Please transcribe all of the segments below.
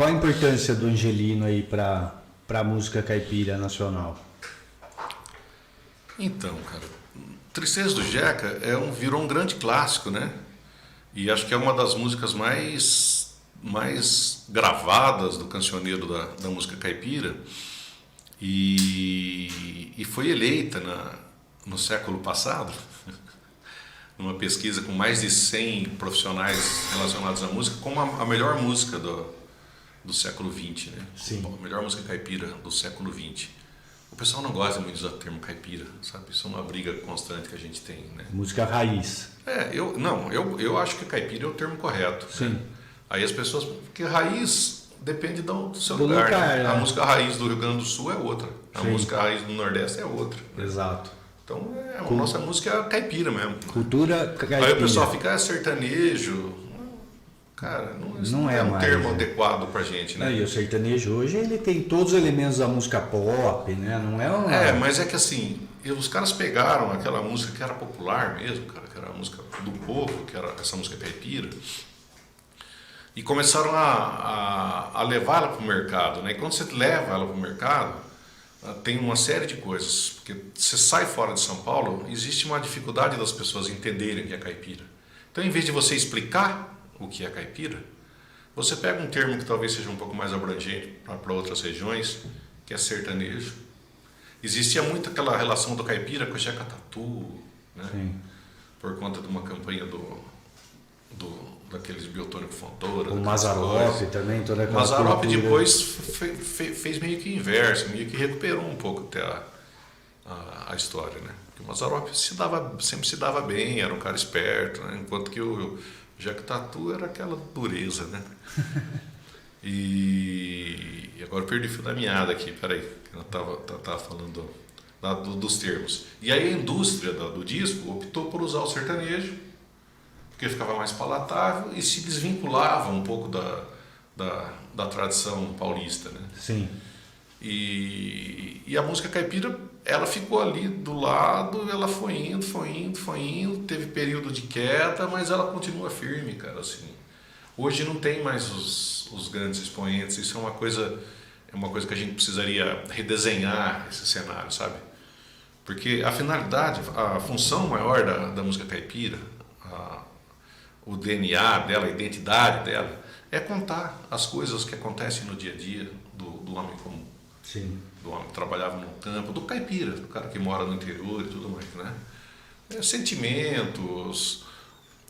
qual a importância do Angelino aí para a música caipira nacional? Então, cara, Tristeza do Jeca virou um grande clássico, né? E acho que é uma das músicas mais gravadas do cancioneiro da música caipira. E foi eleita no século passado, numa pesquisa com mais de 100 profissionais relacionados à música, como a melhor música do século XX, né? Sim. A melhor música caipira do século XX. O pessoal não gosta muito de usar o termo caipira, sabe? Isso é uma briga constante que a gente tem, né? Música raiz. Eu acho que caipira é o termo correto. Sim. Né? Aí as pessoas... Porque raiz depende do seu Do lugar. lugar, né? né? A música raiz do Rio Grande do Sul é outra. A Sim. música raiz do Nordeste é outra. Né? Exato. Então, a nossa música é caipira mesmo. Cultura caipira. Aí o pessoal fica sertanejo. Cara, não é um mais, termo né? adequado pra gente, né? E o sertanejo hoje ele tem todos os elementos da música pop, né? Não é uma... Mas é que assim, os caras pegaram aquela música que era popular mesmo, cara, que era a música do povo, que era essa música caipira, e começaram a levar ela para o mercado, né? E quando você leva ela para o mercado, tem uma série de coisas, porque você sai fora de São Paulo, existe uma dificuldade das pessoas entenderem o que é caipira. Então, em vez de você explicar o que é caipira, você pega um termo que talvez seja um pouco mais abrangente para outras regiões, que é sertanejo. Existia muito aquela relação do caipira com o Jeca Tatu, né? Sim. Por conta de uma campanha daqueles Biotônico Fontoura. O Mazzaropi também, toda aquela Mazzaropi cultura. depois fez meio que inverso, meio que recuperou um pouco até a história, né? Porque o Mazzaropi sempre se dava bem, era um cara esperto, né? Enquanto que o Jeca Tatu era aquela dureza, né? E agora eu perdi o fio da meada aqui, peraí, eu tava falando dos termos. E aí a indústria do disco optou por usar o sertanejo, porque ficava mais palatável e se desvinculava um pouco da tradição paulista, né? Sim. E a música caipira, ela ficou ali do lado, ela foi indo, teve período de queda, mas ela continua firme, cara, assim. Hoje não tem mais os grandes expoentes, isso é uma coisa que a gente precisaria redesenhar esse cenário, sabe? Porque a finalidade, a função maior da música caipira, o DNA dela, a identidade dela, é contar as coisas que acontecem no dia a dia do homem comum. Sim. Do homem que trabalhava no campo, do caipira, do cara que mora no interior e tudo mais, né? Sentimentos,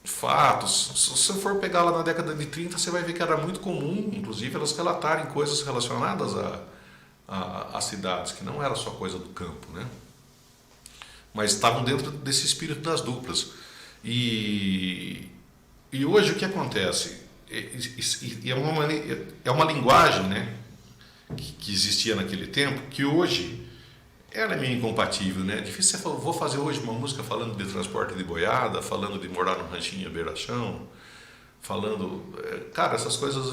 fatos. Se você for pegar lá na década de 30, você vai ver que era muito comum, inclusive, elas relatarem coisas relacionadas a cidades, que não era só coisa do campo, né? Mas estavam dentro desse espírito das duplas. E hoje o que acontece? É uma linguagem, né, que existia naquele tempo, que hoje ela é meio incompatível, né? É difícil você falar, vou fazer hoje uma música falando de transporte de boiada, falando de morar no ranchinho à beira-chão, falando... Cara, essas coisas,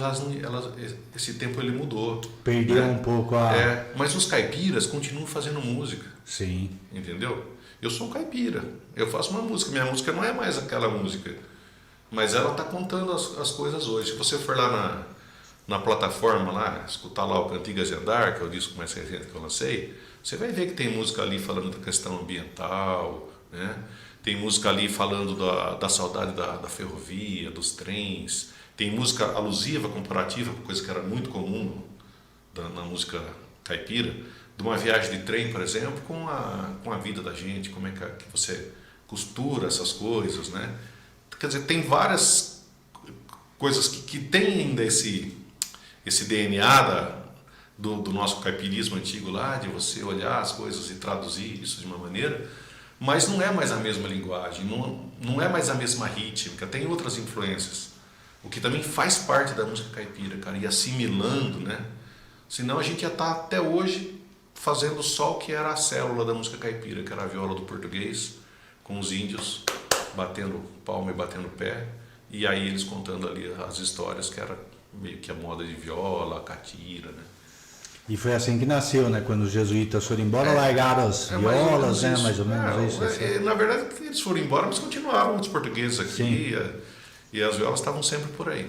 esse tempo ele mudou. Perdeu, né, um pouco a... mas os caipiras continuam fazendo música. Sim. Entendeu? Eu sou um caipira, eu faço uma música, minha música não é mais aquela música, mas ela está contando as coisas hoje. Se você for lá na plataforma, lá, escutar lá o Cantigas de Andar, que é o disco mais recente que eu lancei, você vai ver que tem música ali falando da questão ambiental, né? Tem música ali falando da saudade da ferrovia, dos trens, tem música alusiva, comparativa, coisa que era muito comum na música caipira, de uma viagem de trem, por exemplo, com a vida da gente, como é que você costura essas coisas, né? Quer dizer, tem várias coisas que tem ainda esse DNA do nosso caipirismo antigo lá, de você olhar as coisas e traduzir isso de uma maneira, mas não é mais a mesma linguagem, não é mais a mesma rítmica, tem outras influências, o que também faz parte da música caipira, cara, e assimilando, né? Senão a gente ia estar até hoje fazendo só o que era a célula da música caipira, que era a viola do português, com os índios batendo palma e batendo pé, e aí eles contando ali as histórias, que era meio que a moda de viola, a catira, né? E foi assim que nasceu, né? Quando os jesuítas foram embora, largaram as violas, né? Mais ou menos isso. Na verdade, eles foram embora, mas continuavam os portugueses aqui, e as violas estavam sempre por aí.